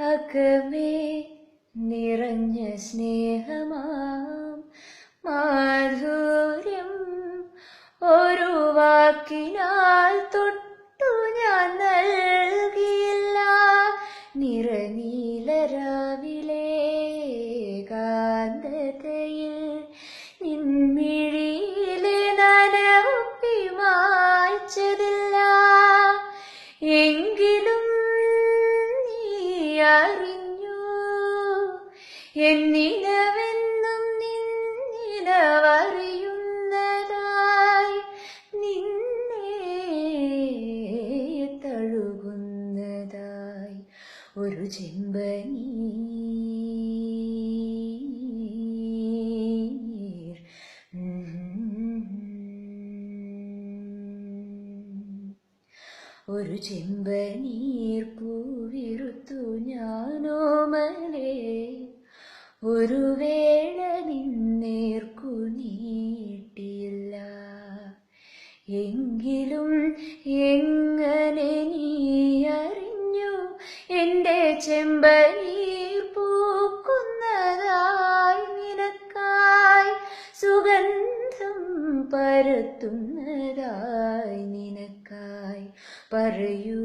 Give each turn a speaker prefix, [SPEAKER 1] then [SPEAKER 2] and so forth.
[SPEAKER 1] അകമേ നിറഞ്ഞ സ്നേഹമാം മാധുര്യം ഒരു വാക്കിനാൽ തൊട്ടു ഞാൻ നൽകിയില്ല. നിറനീലരാവിലെ കാന്തതയിൽ നിൻമിഴിയിലെ നനവൊപ്പി മായ്ച്ചതില്ല. എങ്കിലും നീ അറിഞ്ഞു എന്നിനവെന്നും നിന്നിനവറിയുന്നതായി, നിന്നെ തഴുകുന്നതായി ഒരു ചെമ്പനീർ. ഒരു ചെമ്പനീർ പൂവിറുത്തു ഞാനോമലേ, ഒരു വേള നിന്നേർക്കു നീട്ടിയില്ല. എങ്കിലും എങ്ങനെ നീ അറിഞ്ഞു എൻ്റെ ചെമ്പനീർ പൂക്കുന്നതായി, നിനക്കായി സുഗന്ധം പരത്തുന്നതായി, നിനക്കായി. പറയൂ